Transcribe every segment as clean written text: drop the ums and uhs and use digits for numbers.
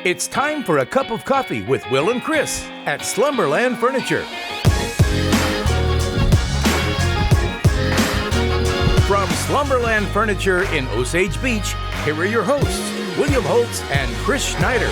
It's time for a cup of coffee with Will and Chris at Slumberland Furniture. From Slumberland Furniture in Osage Beach, here are your hosts, William Holtz and Chris Schneider.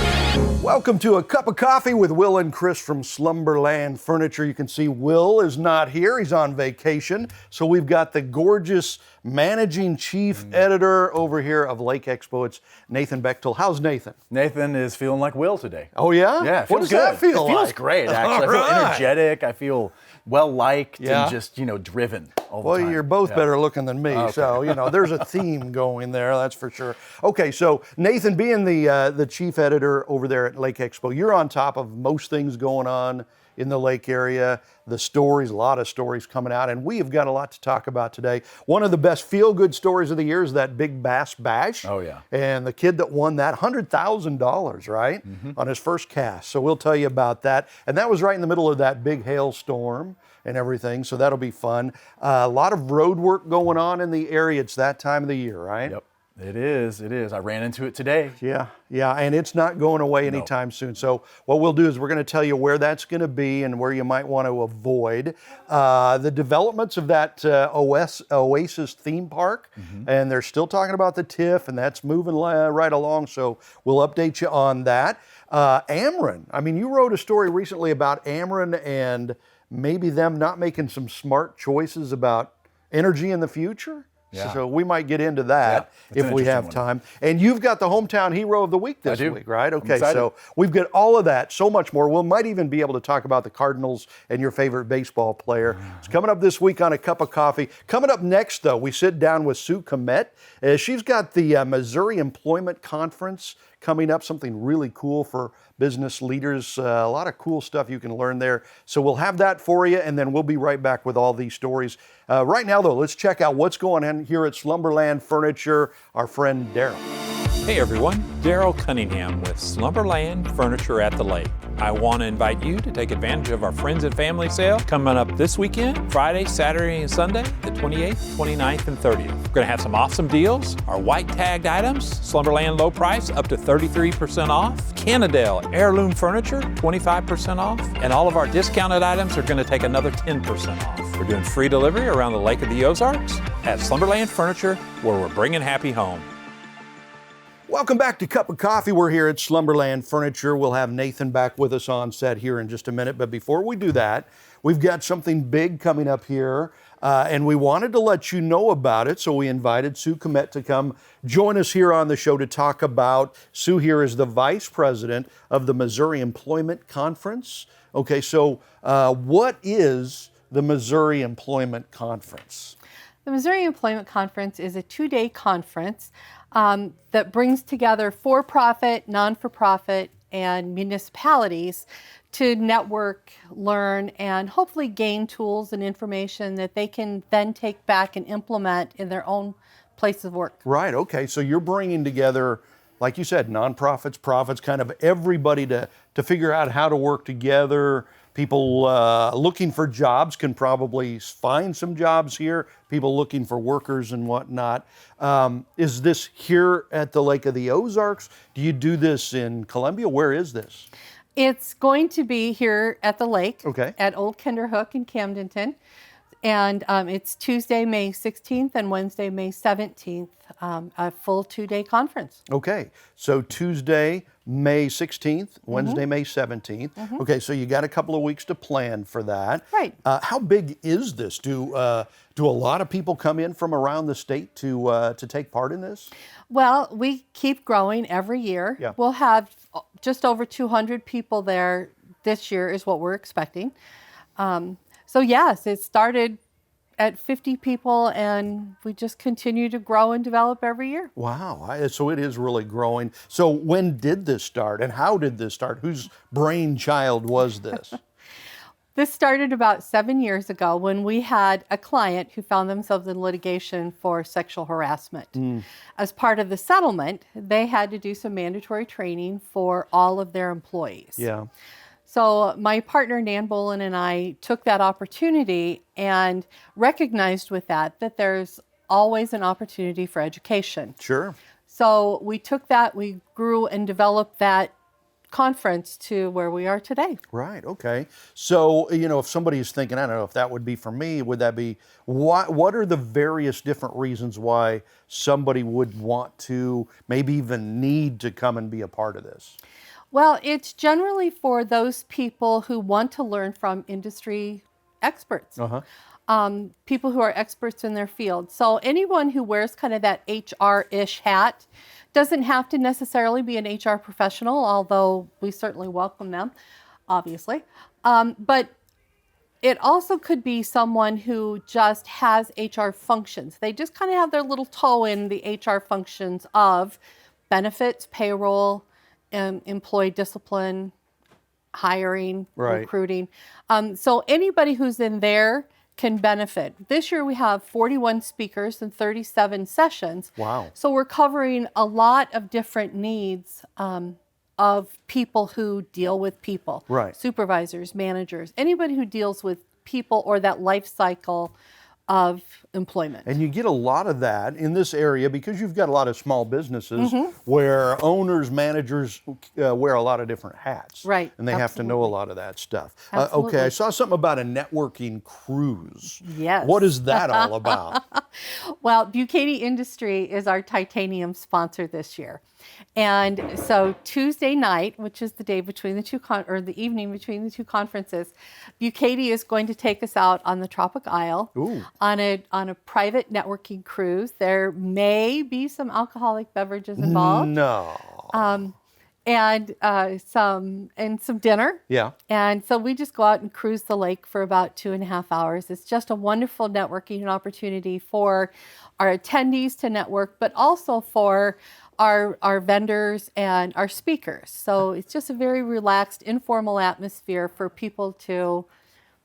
Welcome to a cup of coffee with Will and Chris from Slumberland Furniture. You can see Will is not here. He's on vacation. So we've got the gorgeous managing chief editor over here of Lake Expo. It's Nathan Bechtel. How's Nathan? Nathan is feeling like Will today. Oh, yeah? Yeah, it What feels does that good. feel It feels like? great, actually. All I feel right. energetic. I feel well-liked Yeah. and just, driven all the Well, time. you're both Yeah. better looking than me, so, there's a theme going there, that's for sure. Okay, so Nathan, being the chief editor over there at Lake Expo, you're on top of most things going on in the lake area, the stories, a lot of stories coming out, and we have got a lot to talk about today. One of the best feel-good stories of the year is that Big Bass Bash. Oh, yeah. And the kid that won that, $100,000, right, on his first cast. So we'll tell you about that. And that was right in the middle of that big hailstorm and everything, so that'll be fun. A lot of road work going on in the area. It's that time of the year, right? Yep, it is. I ran into it today. Yeah, and it's not going away anytime soon. So what we'll do is we're going to tell you where that's going to be and where you might want to avoid. The developments of that Oasis theme park, and they're still talking about the TIF, and that's moving right along, so we'll update you on that. Ameren, you wrote a story recently about Ameren and maybe them not making some smart choices about energy in the future. Yeah. So we might get into that that's if an we have interesting time. And you've got the hometown hero of the week this week, right? I'm Okay, excited. so we've got all of that, so much more. We might even be able to talk about the Cardinals and your favorite baseball player. It's coming up this week on A Cup of Coffee. Coming up next, though, we sit down with Sue Comet. She's got the Missouri Employment Conference coming up, something really cool for business leaders. A lot of cool stuff you can learn there. So we'll have that for you, and then we'll be right back with all these stories. Right now, though, let's check out what's going on here at Slumberland Furniture. Our friend Daryl. Hey everyone, Daryl Cunningham with Slumberland Furniture at the Lake. I want to invite you to take advantage of our Friends and Family sale coming up this weekend, Friday, Saturday, and Sunday, the 28th, 29th, and 30th. We're going to have some awesome deals. Our white tagged items, Slumberland low price, up to 33% off. Cannondale heirloom furniture, 25% off. And all of our discounted items are going to take another 10% off. We're doing free delivery around the Lake of the Ozarks at Slumberland Furniture, where we're bringing happy home. Welcome back to Cup of Coffee. We're here at Slumberland Furniture. We'll have Nathan back with us on set here in just a minute. But before we do that, we've got something big coming up here, and we wanted to let you know about it. So we invited Sue Comet to come join us here on the show to talk about. Sue here is the vice president of the Missouri Employment Conference. Okay, so what is the Missouri Employment Conference? The Missouri Employment Conference is a two-day conference that brings together for-profit, non-for-profit, and municipalities to network, learn, and hopefully gain tools and information that they can then take back and implement in their own place of work. Right, okay, so you're bringing together, like you said, nonprofits, profits, kind of everybody to figure out how to work together. People looking for jobs can probably find some jobs here. People looking for workers and whatnot. Is this here at the Lake of the Ozarks? Do you do this in Columbia? Where is this? It's going to be here at the lake, Okay. at Old Kinderhook in Camdenton. And it's Tuesday, May 16th and Wednesday, May 17th, a full two-day conference. Okay, so Tuesday, May 16th, Wednesday, May 17th. Okay, so you got a couple of weeks to plan for that. Right. How big is this? Do a lot of people come in from around the state to take part in this? Well, we keep growing every year. Yeah. We'll have just over 200 people there this year is what we're expecting. So yes, it started at 50 people and we just continue to grow and develop every year. Wow, so it is really growing. So when did this start and how did this start? Whose brainchild was this? This started about 7 years ago when we had a client who found themselves in litigation for sexual harassment. As part of the settlement, they had to do some mandatory training for all of their employees. Yeah. So my partner, Nan Bolin, and I took that opportunity and recognized with that there's always an opportunity for education. Sure. So we took that, we grew and developed that conference to where we are today. Right. Okay. So, if somebody is thinking, I don't know if that would be for me, would that be, what are the various different reasons why somebody would want to, maybe even need to come and be a part of this? Well, it's generally for those people who want to learn from industry experts. People who are experts in their field. So anyone who wears kind of that HR-ish hat doesn't have to necessarily be an HR professional, although we certainly welcome them, obviously. But it also could be someone who just has HR functions. They just kind of have their little toe in the HR functions of benefits, payroll, employee discipline, hiring, recruiting. So anybody who's in there can benefit. This year we have 41 speakers and 37 sessions. Wow. So we're covering a lot of different needs of people who deal with people. Right. Supervisors, managers, anybody who deals with people or that life cycle of employment. And you get a lot of that in this area because you've got a lot of small businesses where owners, managers wear a lot of different hats. Right. And they have to know a lot of that stuff. Absolutely. Okay, I saw something about a networking cruise. Yes. What is that all about? Well, Bucati Industry is our titanium sponsor this year. And so Tuesday night, which is the day between the two the evening between the two conferences, Bucati is going to take us out on the Tropic Isle on a private networking cruise. There may be some alcoholic beverages involved. No. And some dinner. Yeah. And so we just go out and cruise the lake for about 2.5 hours. It's just a wonderful networking opportunity for our attendees to network, but also for our vendors and our speakers. So it's just a very relaxed, informal atmosphere for people to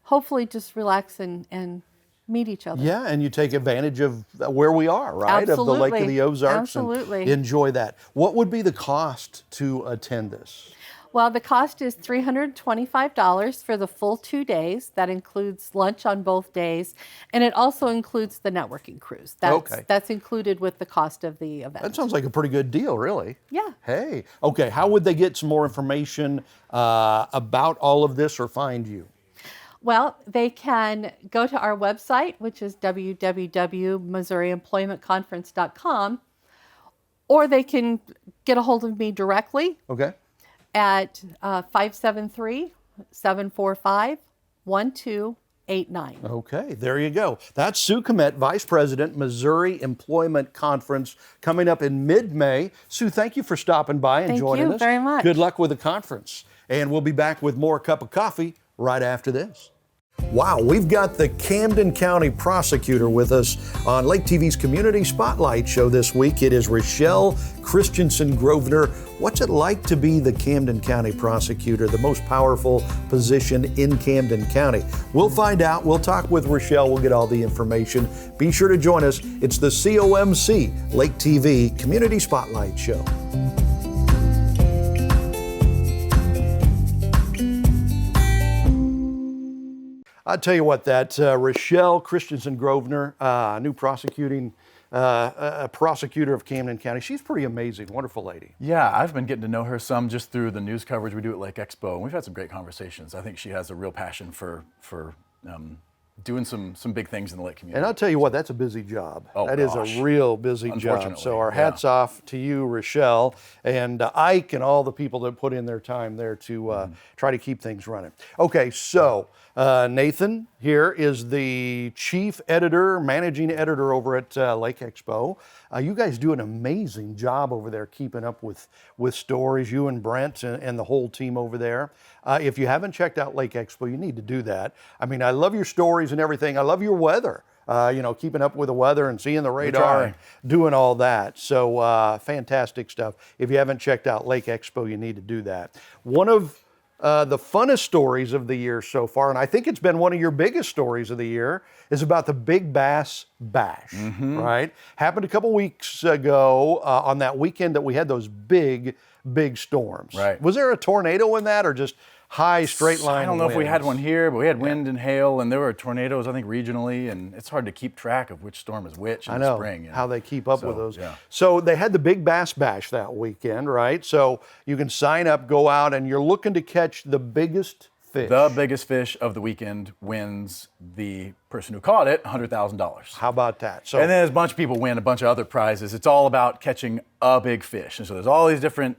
hopefully just relax and meet each other. Yeah, and you take advantage of where we are, right? Absolutely. Of the Lake of the Ozarks. Absolutely. And enjoy that. What would be the cost to attend this? Well, the cost is $325 for the full 2 days. That includes lunch on both days, and it also includes the networking cruise. That's included with the cost of the event. That sounds like a pretty good deal, really. Yeah. Hey, okay, how would they get some more information about all of this or find you? Well, they can go to our website, which is www.missouriemploymentconference.com, or they can get a hold of me directly. Okay. At 573-745-1289. Okay, there you go. That's Sue Comet, Vice President, Missouri Employment Conference, coming up in mid-May. Sue, thank you for stopping by and joining us. Thank you very much. Good luck with the conference. And we'll be back with more Cup of Coffee right after this. Wow, we've got the Camden County prosecutor with us on Lake TV's Community Spotlight show this week. It is Rochelle Christensen Grosvenor. What's it like to be the Camden County prosecutor, the most powerful position in Camden County? We'll find out. We'll talk with Rochelle. We'll get all the information. Be sure to join us. It's the COMC Lake TV Community Spotlight show. I'll tell you what, that Rochelle Christensen Grosvenor, new prosecutor of Camden County, she's pretty amazing, wonderful lady. Yeah, I've been getting to know her some just through the news coverage we do at Lake Expo, and we've had some great conversations. I think she has a real passion for doing some big things in the lake community. And I'll tell you what, that's a busy job. Oh, that gosh. is a real busy job. Unfortunately, So our hats off to you, Rochelle, and Ike and all the people that put in their time there to try to keep things running. Okay, so Nathan here is the chief editor, managing editor over at Lake Expo. You guys do an amazing job over there keeping up with stories, you and Brent and the whole team over there. If you haven't checked out Lake Expo, you need to do that. I mean, I love your stories and everything. I love your weather, keeping up with the weather and seeing the radar and doing all that. So fantastic stuff. If you haven't checked out Lake Expo, you need to do that. One of the funnest stories of the year so far, and I think it's been one of your biggest stories of the year, is about the Big Bass Bash, right? Happened a couple weeks ago on that weekend that we had those big big storms. Right. Was there a tornado in that, or just high straight line? I don't know if we had winds? one here, but we had wind and hail, and there were tornadoes, I think, regionally, and it's hard to keep track of which storm is which in I know the spring. how they keep up with those. Yeah. So they had the Big Bass Bash that weekend, right? So you can sign up, go out, and you're looking to catch the biggest fish. The biggest fish of the weekend wins the person who caught it $100,000. How about that? So And then a bunch of people win a bunch of other prizes. It's all about catching a big fish. And so there's all these different,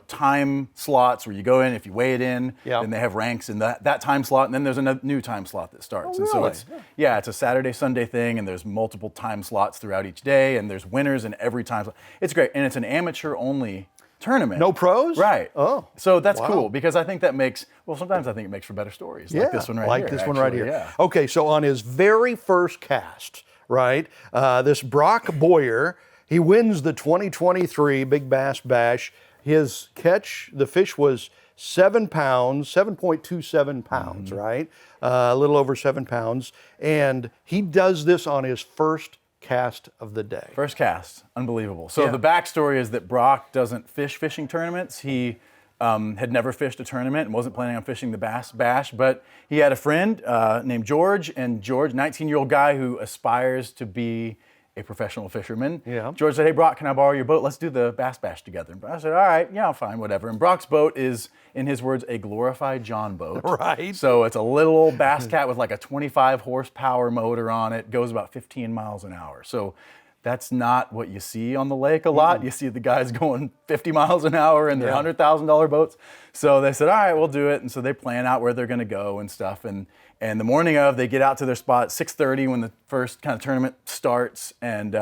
time slots where you go in. If you weigh it in, Yep. then they have ranks in that time slot. And then there's a new time slot that starts. Oh, And so really? it's a Saturday, Sunday thing. And there's multiple time slots throughout each day. And there's winners in every time slot. It's great. And it's an amateur only tournament. No pros? Right. Oh. So that's Wow. cool because I think that makes, sometimes I think it makes for better stories. Like this one right here. this one right actually. here. Yeah. Okay, so on his very first cast, right, this Brock Boyer, he wins the 2023 Big Bass Bash. His catch, the fish was 7 pounds, 7.27 pounds, right? A little over 7 pounds. And he does this on his first cast of the day. First cast, unbelievable. So Yeah. the backstory is that Brock doesn't fish fishing tournaments. He had never fished a tournament and wasn't planning on fishing the Bass Bash, but he had a friend named George, and George, 19-year-old guy who aspires to be a professional fisherman. Yeah. George said, "Hey, Brock, can I borrow your boat? Let's do the Bass Bash together." And I said, "All right, yeah, fine, whatever." And Brock's boat is, in his words, a glorified John boat. Right. So it's a little old Bass Cat with like a 25 horsepower motor on it, goes about 15 miles an hour. So that's not what you see on the lake a lot. You see the guys going 50 miles an hour in their Yeah. $100,000 boats. So they said, all right, we'll do it. And so they plan out where they're going to go and stuff. And the morning of, they get out to their spot at 6:30 when the first kind of tournament starts. And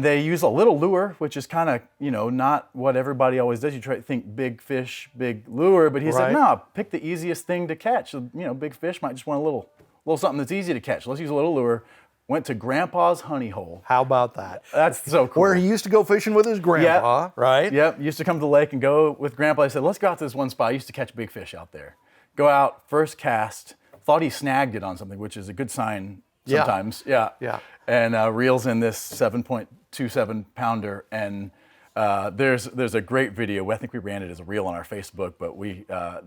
they use a little lure, which is kind of, not what everybody always does. You try to think big fish, big lure. But he Right. said, no, pick the easiest thing to catch. So, big fish might just want a little something that's easy to catch. Let's use a little lure. Went to Grandpa's honey hole. How about that? That's so cool. Where he used to go fishing with his grandpa, right? Yep. Used to come to the lake and go with Grandpa. I said, let's go out to this one spot. I used to catch big fish out there. Go out, first cast. Thought he snagged it on something, which is a good sign Yeah. sometimes. Yeah. Yeah. And reels in this 7.27 pounder. And there's a great video. I think we ran it as a reel on our Facebook, but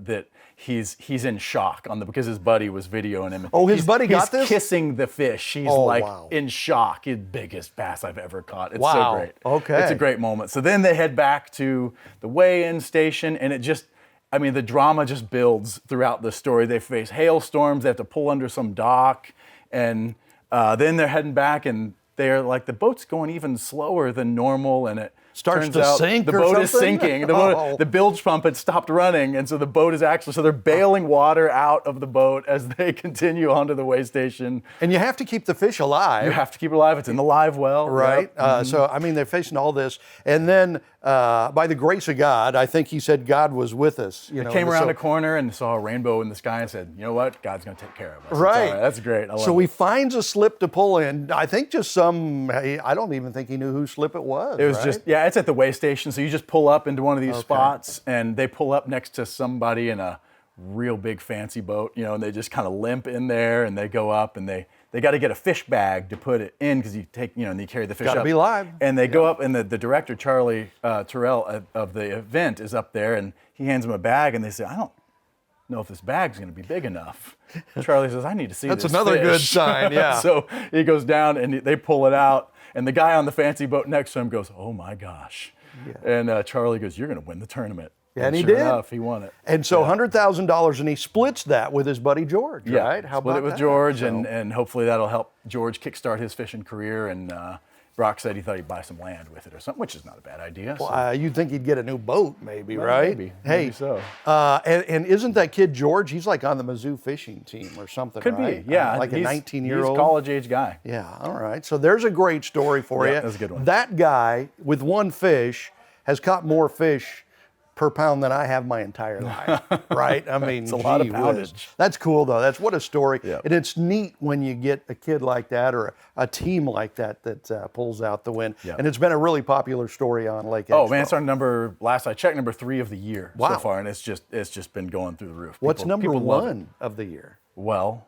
that he's in shock because his buddy was videoing him. Oh, his buddy got this? He's kissing the fish. He's wow. in shock. His biggest bass I've ever caught. It's Wow. so great. Okay. It's a great moment. So then they head back to the weigh-in station, and the drama just builds throughout the story. They face hailstorms. They have to pull under some dock, and then they're heading back, and they're like, the boat's going even slower than normal, and it Starts turns to out sink the or boat is something? sinking. Oh. The bilge pump had stopped running, and so the boat is so they're bailing water out of the boat as they continue onto the weigh station. And you have to keep the fish alive. You have to keep it alive. It's in the live well. Right. Yep. So, they're facing all this. And then, by the grace of God, I think he said God was with us. Came around a corner and saw a rainbow in the sky and said, you know what? God's going to take care of us. It's Right. all That's great. I love So it. he finds a slip to pull in. I think I don't even think he knew whose slip it was. It was right? it's at the weigh station. So you just pull up into one of these spots, and they pull up next to somebody in a real big fancy boat, and they just kind of limp in there, and they go up, and they got to get a fish bag to put it in because you take, and you carry the fish Gotta up. be live. And they go up, and the director, Charlie Terrell of the event, is up there, and he hands them a bag, and they say, I don't know if this bag's going to be big enough. Charlie says, I need to see That's this another fish. good sign, yeah. So he goes down, and they pull it out, and the guy on the fancy boat next to him goes, oh my gosh. And Charlie goes, you're going to win the tournament. Yeah, and he sure did. enough, he won it. And so $100,000, and he splits that with his buddy George, Yeah, right? How split about it with that? George, So- and hopefully that'll help George kickstart his fishing career. And Brock said he thought he'd buy some land with it or something, which is not a bad idea. So. You'd think he'd get a new boat, maybe, Well, right? maybe Hey, so. And isn't that kid George? He's like on the Mizzou fishing team or something, Could right? be, yeah. Like a He's 19-year-old. He's a college-age guy. Yeah, all right. So there's a great story for Yeah, you. that's a good one. That guy with one fish has caught more fish per pound than I have my entire life, right? It's a lot of gee whiz. poundage. That's cool, though. That's what a story. Yeah. And it's neat when you get a kid like that or a team like that pulls out the win. Yeah. And it's been a really popular story on Lake Oh Expo. man, it's our last I checked, number 3 of the year Wow. so far, and it's just been going through the roof. What's number people love it. 1 of the year? Well,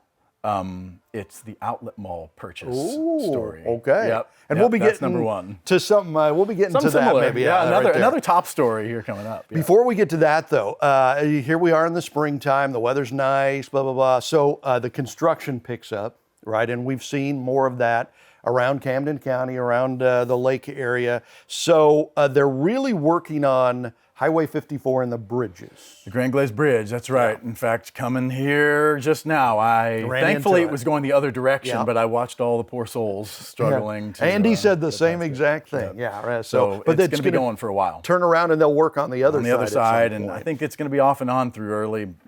It's the outlet mall purchase Ooh, story. okay. Yep. And Yep, we'll be that's getting number one. to something. We'll be getting Something to that similar. maybe. Yeah, right there. another top story here coming up. Yeah. Before we get to that, though, here we are in the springtime. The weather's nice, blah, blah, blah. So the construction picks up, right? And we've seen more of that around Camden County, around the lake area. So they're really working on Highway 54 and the bridges. The Grand Glazed Bridge, that's right. In fact, coming here just now, thankfully into it was going the other direction, Yeah. but I watched all the poor souls struggling to. Andy said the get same past it. exact thing. Yeah, right. So but it's going to be going for a while. Turn around and they'll work on the other On side. the other at some side, and I point. think it's going to be off and on through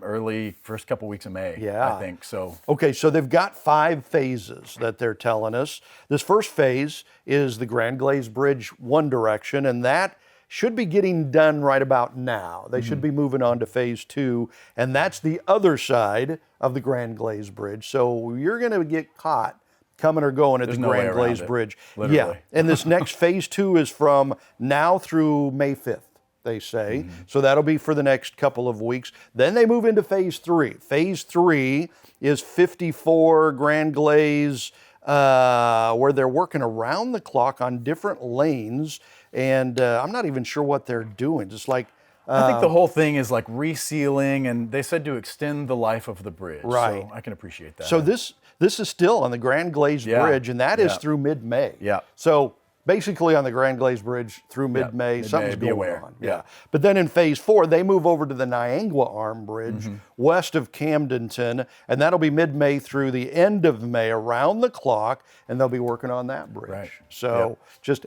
early first couple weeks of May. Yeah. I think so. Okay, so they've got 5 phases that they're telling us. This first phase is the Grand Glazed Bridge one direction, and that should be getting done right about now. They should be moving on to phase 2, and that's the other side of the Grand Glazed Bridge. So you're going to get caught coming or going at There's the no way Grand around Glazed it, Bridge. literally. Yeah, and this next phase 2 is from now through May 5th. They say. So that'll be for the next couple of weeks. Then they move into phase 3. Phase 3 is 54 Grand Glaze, where they're working around the clock on different lanes. And I'm not even sure what they're doing. Just like, I think the whole thing is like resealing, and they said to extend the life of the bridge. Right. So I can appreciate that. so this is still on the Grand Glazed Yeah, Bridge, and that is yeah. through mid-May. Yeah. So basically on the Grand Glazed Bridge through mid-May, mid-May, something's be going aware. on. Yeah. But then in phase 4, they move over to the Niangua Arm Bridge Mm-hmm. west of Camdenton, and that'll be mid-May through the end of May, around the clock, and they'll be working on that bridge. Right. So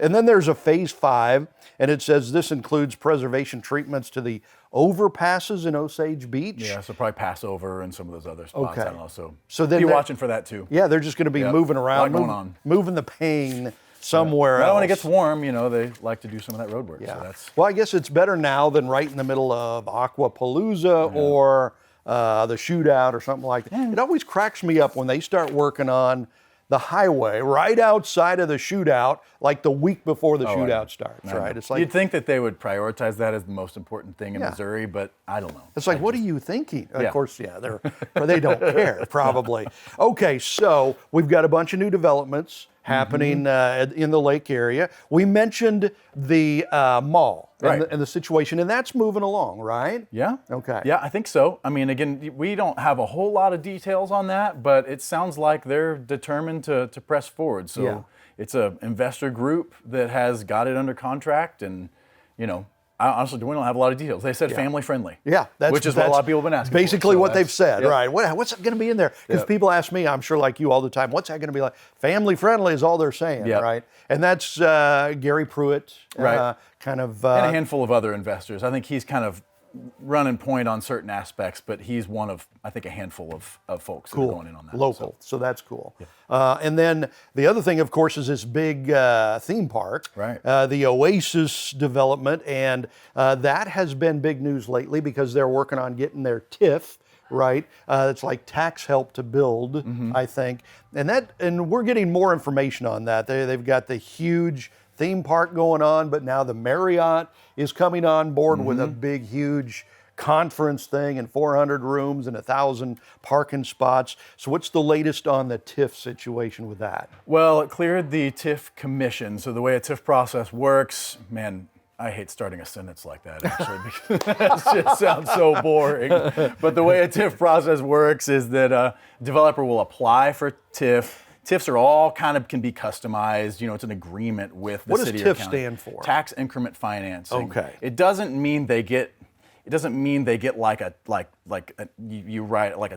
and then there's a phase 5, and it says this includes preservation treatments to the overpasses in Osage Beach. Yeah, so probably Passover and some of those other spots. Okay. I don't know. So then be that- watching for that too. Yeah, they're just going to be Yep. moving around, A lot going on. moving the pain somewhere Now else. when it gets warm, they like to do some of that road work. Yeah. So that's Well, I guess it's better now than right in the middle of Aquapalooza or the shootout or something like that. It always cracks me up when they start working on the highway right outside of the shootout, like the week before the shootout starts, right? It's like, you'd think that they would prioritize that as the most important thing in Yeah. Missouri, but I don't know. it's like, what are you thinking? Of Yeah. course, they don't care, probably. Okay, so we've got a bunch of new developments happening in the lake area. We mentioned the mall Right. and the situation, and that's moving along, right? Yeah. Okay. Yeah, I think so. I mean, again, we don't have a whole lot of details on that, but it sounds like they're determined to press forward. So Yeah. it's an investor group that has got it under contract, and I honestly, we don't have a lot of details. They said family friendly. Yeah, which is what a lot of people have been asking. Basically, for. So what they've that's- said, yep. right? What's going to be in there? Because Yep. people ask me, I'm sure, like you all the time, what's that going to be like? Family friendly is all they're saying, Yep. right? And that's Gary Pruitt, Right. kind of. And a handful of other investors. I think he's kind of running point on certain aspects, but he's one of, I think, a handful of folks that are going in on that. Local, So, so that's cool. And then the other thing, of course, is this big theme park, Right. The Oasis development, and that has been big news lately because they're working on getting their TIF. Right, it's like tax help to build, I think, and we're getting more information on that. They've got the huge theme park going on, but now the Marriott is coming on board with a big, huge conference thing and 400 rooms and 1,000 parking spots. So what's the latest on the TIF situation with that? well, it cleared the TIF commission. So the way a TIF process works, man, I hate starting a sentence like that, actually, because it just sounds so boring. But the way a TIF process works is that a developer will apply for TIF. TIFs are all can be customized. It's an agreement with the What does city or TIF county. stand for? Tax increment financing. Okay. It doesn't mean they get like you write like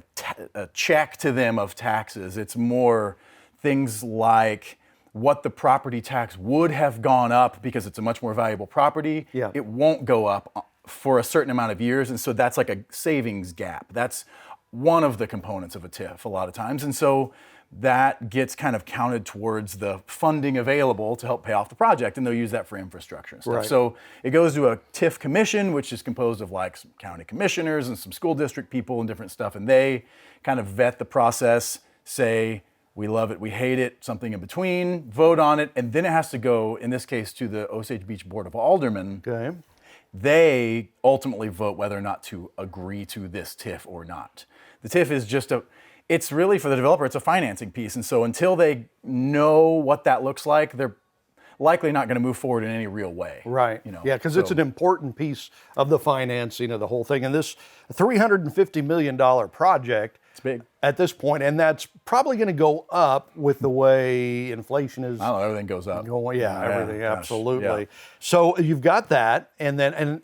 a check to them of taxes. It's more things like what the property tax would have gone up because it's a much more valuable property. Yeah. It won't go up for a certain amount of years, and so that's like a savings gap. That's one of the components of a TIF a lot of times, and so that gets kind of counted towards the funding available to help pay off the project, and they'll use that for infrastructure and stuff. Right. So it goes to a TIF commission, which is composed of like some county commissioners and some school district people and different stuff, and they kind of vet the process, say, we love it, we hate it, something in between, vote on it, and then it has to go, in this case, to the Osage Beach Board of Aldermen. Okay. They ultimately vote whether or not to agree to this TIF or not. The TIF is it's really for the developer, it's a financing piece. And so until they know what that looks like, they're likely not going to move forward in any real way. Right. You know? Yeah, because it's an important piece of the financing of the whole thing. And this $350 million project, It's big. at this point, and that's probably going to go up with the way inflation is I don't know, everything goes up. going. Yeah, everything, gosh, absolutely. yeah. So you've got that, and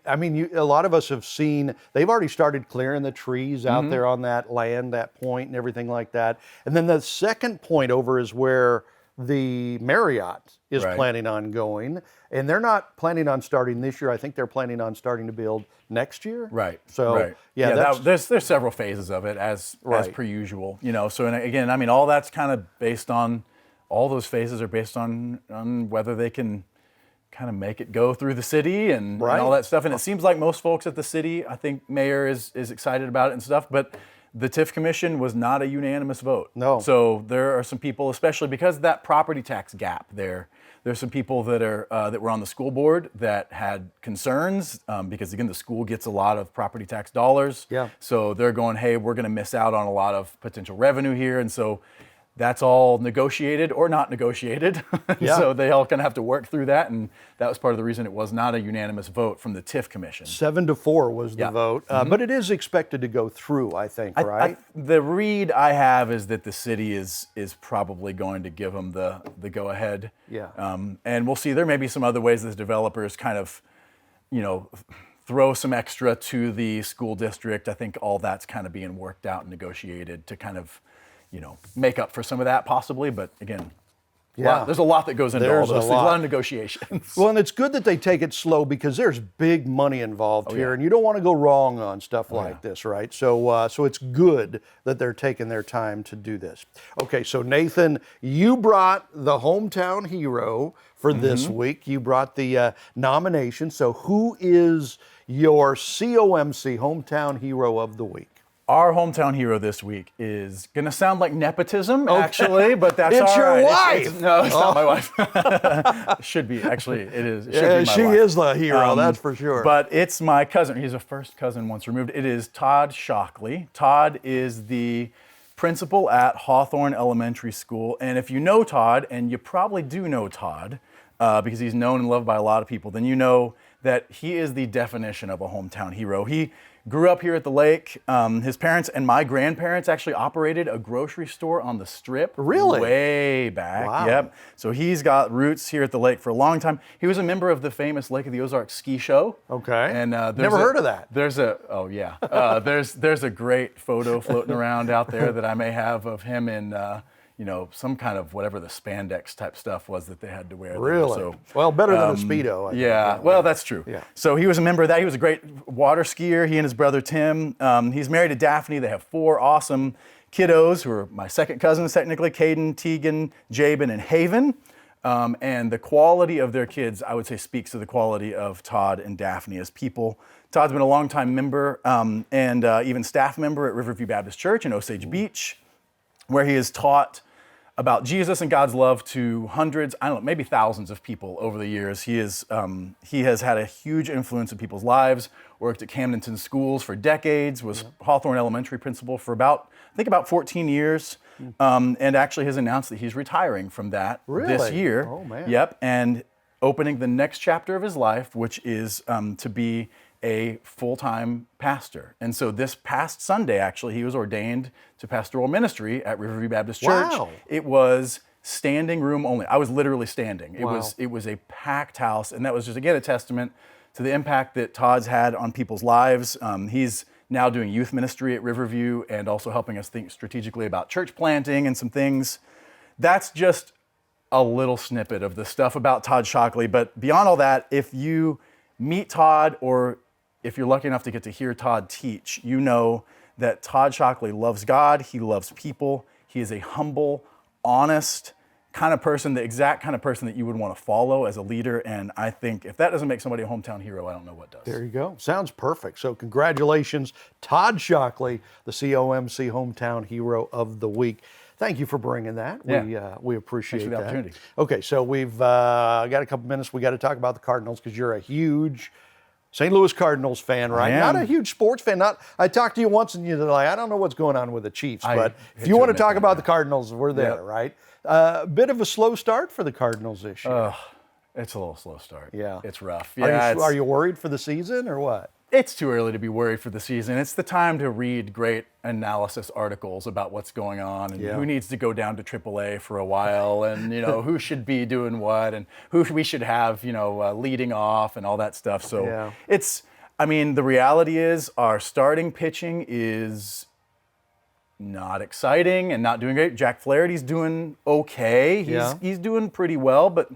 I mean, a lot of us have seen, they've already started clearing the trees out there on that land, that point, and everything like that. And then the second point over is where the Marriott is Right. planning on going, and they're not planning on starting this year. I think they're planning on starting to build next year. Right. So right. yeah, that's, there's several phases of it as Right. per usual. You know, so and again, I mean, all that's kind of based on, all those phases are based on whether they can kind of make it go through the city and Right. all that stuff. And it seems like most folks at the city, I think mayor is excited about it and stuff, but the TIF commission was not a unanimous vote. No. So there are some people, especially because of that property tax gap there. There's some people that are that were on the school board that had concerns because again, the school gets a lot of property tax dollars. Yeah. So they're going, hey, we're going to miss out on a lot of potential revenue here, and so that's all negotiated or not negotiated. Yeah. So they all kind of have to work through that, and that was part of the reason it was not a unanimous vote from the TIF commission. 7-4 was the Yeah. vote, but it is expected to go through, I think, right? The read I have is that the city is probably going to give them the go ahead. Yeah. And we'll see. There may be some other ways that the developers kind of, you know, throw some extra to the school district. I think all that's kind of being worked out and negotiated to kind of, you know, make up for some of that possibly. But again, Yeah. there's a lot that goes into There's all those a things. A lot lot. of negotiations. Well, and it's good that they take it slow because there's big money involved here, yeah. and you don't want to go wrong on stuff like this, right? So, so it's good that they're taking their time to do this. Okay, so Nathan, you brought the hometown hero for this week. You brought the nomination. So, who is your COMC hometown hero of the week? Our hometown hero this week is going to sound like nepotism, actually, but that's It's all your right. wife. No, it's not my wife. Should be, actually, it is. It should be my She wife. is the hero, that's for sure. But it's my cousin. He's a first cousin once removed. It is Todd Shockley. Todd is the principal at Hawthorne Elementary School. And if you know Todd, and you probably do know Todd, because he's known and loved by a lot of people, then you know that he is the definition of a hometown hero. He grew up here at the lake. His parents and my grandparents actually operated a grocery store on the Strip. Really? Way back. Wow. Yep. So he's got roots here at the lake for a long time. He was a member of the famous Lake of the Ozarks ski show. Okay. And Never heard of that. There's a great photo floating around out there that I may have of him in you know, some kind of whatever the spandex type stuff was that they had to wear there. Really? So, Well, better than a Speedo, I think. yeah, well, that's true. Yeah. So he was a member of that. He was a great water skier, he and his brother Tim. He's married to Daphne. They have 4 awesome kiddos who are my second cousins, technically, Caden, Tegan, Jabin, and Haven. And the quality of their kids, I would say, speaks to the quality of Todd and Daphne as people. Todd's been a longtime member and even staff member at Riverview Baptist Church in Osage Beach, where he has taught about Jesus and God's love to hundreds, I don't know, maybe thousands of people over the years. He has had a huge influence in people's lives, worked at Camdenton schools for decades, was Hawthorne Elementary principal for about 14 years, and actually has announced that he's retiring from that this Really? year. Oh, man. Yep, and opening the next chapter of his life, which is to be a full-time pastor. And so this past Sunday, actually, he was ordained to pastoral ministry at Riverview Baptist Church. Wow. It was standing room only. I was literally standing. Wow. It was a packed house, and that was just, again, a testament to the impact that Todd's had on people's lives. He's now doing youth ministry at Riverview and also helping us think strategically about church planting and some things. That's just a little snippet of the stuff about Todd Shockley. But beyond all that, if you meet Todd, or if you're lucky enough to get to hear Todd teach, you know that Todd Shockley loves God, he loves people, he is a humble, honest kind of person, the exact kind of person that you would want to follow as a leader. And I think if that doesn't make somebody a hometown hero, I don't know what does. There you go. Sounds perfect. So congratulations, Todd Shockley, the COMC hometown hero of the week. Thank you for bringing that. Yeah. We appreciate Thanks for the that. opportunity. Okay, so we've got a couple minutes. We got to talk about the Cardinals because you're a huge St. Louis Cardinals fan, right? am. Not a huge sports fan. I talked to you once and you're like, I don't know what's going on with the Chiefs. But if hate you to want to admit talk that, about yeah. the Cardinals, we're there, Yep. right? A bit of a slow start for the Cardinals this year. It's a little slow start. Yeah. It's rough. Are Yeah, are you worried for the season or what? It's too early to be worried for the season. It's the time to read great analysis articles about what's going on and who needs to go down to AAA for a while and, who should be doing what and who we should have, leading off and all that stuff. So the reality is our starting pitching is not exciting and not doing great. Jack Flaherty's doing okay. He's doing pretty well, but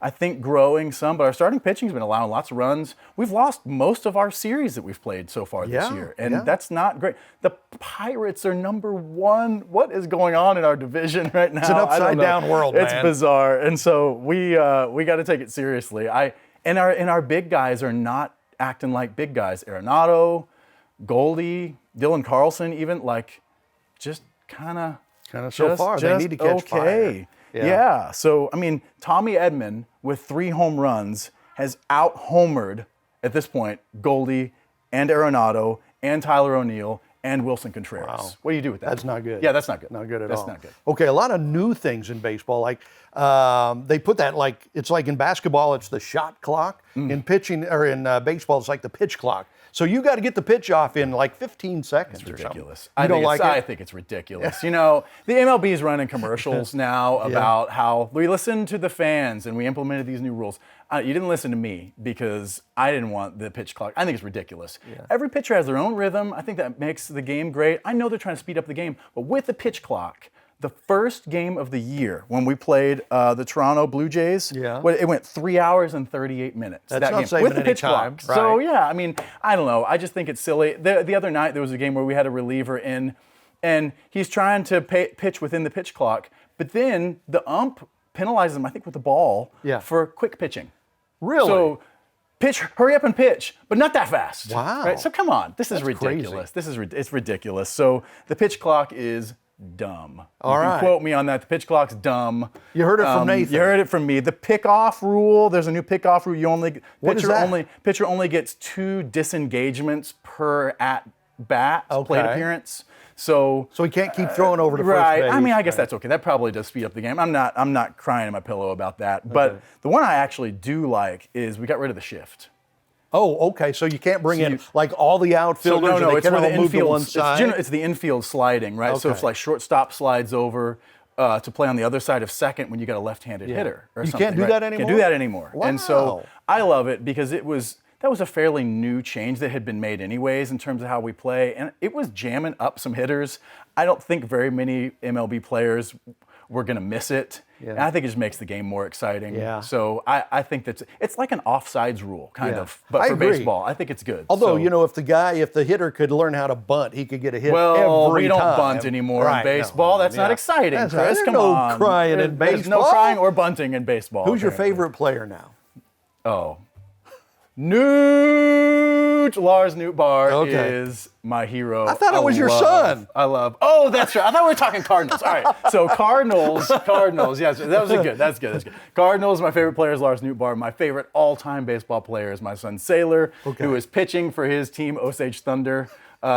I think growing some, but our starting pitching's been allowing lots of runs. We've lost most of our series that we've played so far this year, and that's not great. The Pirates are number 1. What is going on in our division right now? It's an upside-down world, man. It's bizarre, and so we got to take it seriously. And our big guys are not acting like big guys. Arenado, Goldie, Dylan Carlson, even just kind of so far. They need to catch fire. Yeah. So, Tommy Edman with 3 home runs has out-homered, at this point, Goldie and Arenado and Tyler O'Neill and Wilson Contreras. Wow. What do you do with that? That's not good. Yeah, that's not good. Not good at that's all. That's not good. Okay, a lot of new things in baseball. They put that it's like in basketball, it's the shot clock. In pitching or in baseball, it's like the pitch clock. So you got to get the pitch off in 15 seconds or Ridiculous. something. I think it's ridiculous. The MLB is running commercials now about how we listened to the fans and we implemented these new rules. You didn't listen to me because I didn't want the pitch clock. I think it's ridiculous. Every pitcher has their own rhythm. I think that makes the game great. I know they're trying to speed up the game, but with the pitch clock, the first game of the year when we played the Toronto Blue Jays, it went 3 hours and 38 minutes. That's that not game, saving with the any pitch time, clock. right. So I don't know. I just think it's silly. The other night there was a game where we had a reliever in, and he's trying to pitch within the pitch clock, but then the ump penalizes him, I think, with the ball for quick pitching. Really? So hurry up and pitch, but not that fast. Wow. Right? So come on, this is ridiculous. Crazy. It's ridiculous. So the pitch clock is dumb. All you right. can quote me on that. The pitch clock's dumb. You heard it from Nathan. You heard it from me. The pick-off rule, there's a new pick-off rule. What is that? Pitcher only gets 2 disengagements per at-bat plate appearance. So he can't keep throwing over to first right. base. I guess that's okay. That probably does speed up the game. I'm not crying in my pillow about that. But the one I actually do like is we got rid of the shift. Oh, okay. So you can't bring in all the outfielders. No, and they it's where can the all move to infield. one side. It's the infield sliding, right? So it's like shortstop slides over to play on the other side of second when you got a left-handed hitter or You something. can't do that anymore? Can't do that anymore. Wow. And so I love it because that was a fairly new change that had been made anyways in terms of how we play, and it was jamming up some hitters. I don't think very many MLB players were going to miss it. And I think it just makes the game more exciting. Yeah. So I think it's like an offsides rule, kind of, but I for agree. baseball. I think it's good. Although, So- if the hitter could learn how to bunt, he could get a hit Well, every we don't time. bunt anymore Right, in baseball. no. That's not exciting, That's Chris. there's Come no on. crying in There's no baseball. crying or bunting in baseball. Who's your apparently. favorite player now? Oh. Lars Nootbaar is my hero. I thought it was your son. Oh, that's right. I thought we were talking Cardinals. All right. So Cardinals. Yes, that's good. That's good. Cardinals, my favorite player is Lars Nootbaar. My favorite all-time baseball player is my son Sailor, who is pitching for his team, Osage Thunder.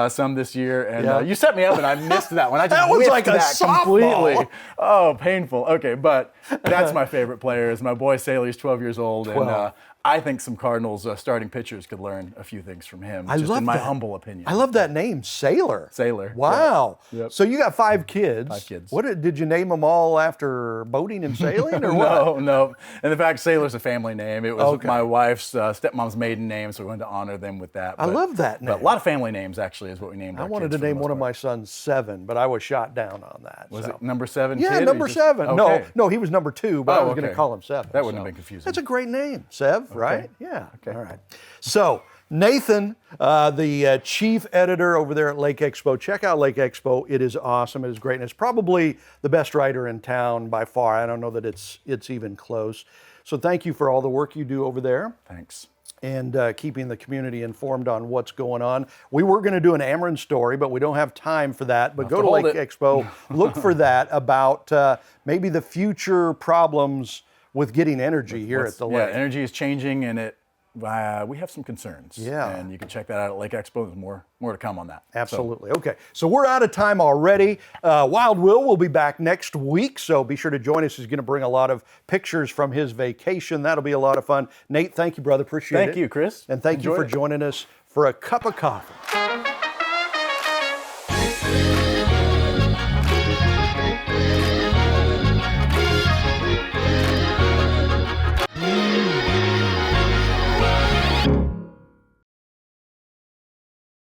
Some this year, and you set me up, and I missed that one. I just That was whiffed like a that softball. completely. Oh, painful. Okay, but that's my favorite player. Is my boy Sailor. He's 12 years old, and I think some Cardinals starting pitchers could learn a few things from him. I love in my that. humble opinion. I love that name, Sailor. Sailor. Wow. Yeah. Yep. So you got 5 kids. 5 kids. What did you name them all after boating and sailing, or what? No. And in fact, Sailor's a family name. It was my wife's stepmom's maiden name, so we wanted to honor them with that. I love that name. But a lot of family names actually is what we named. I our wanted kids to for the name most one of part. my sons 7, but I was shot down on that. Was so. it number 7? Yeah, kid, or number you just- 7. Okay. No, he was number 2, but I was going to okay. call him 7. That wouldn't have been confusing. That's a great name, Sev, right? Yeah. Okay. All right. So Nathan, the chief editor over there at Lake Expo. Check out Lake Expo. It is awesome. It is great. And it's probably the best writer in town by far. I don't know that it's even close. So thank you for all the work you do over there. Thanks. And keeping the community informed on what's going on. We were going to do an Ameren story, but we don't have time for that. But go to Lake Expo, look for that about maybe the future problems with getting energy here at the lake. Yeah, energy is changing, and we have some concerns. Yeah. And you can check that out at Lake Expo. There's more to come on that. Absolutely. Okay, so we're out of time already. Wild Will be back next week, so be sure to join us. He's going to bring a lot of pictures from his vacation. That'll be a lot of fun. Nate, thank you, brother. Appreciate it. Thank you, Chris. And thank you for joining us for a cup of coffee.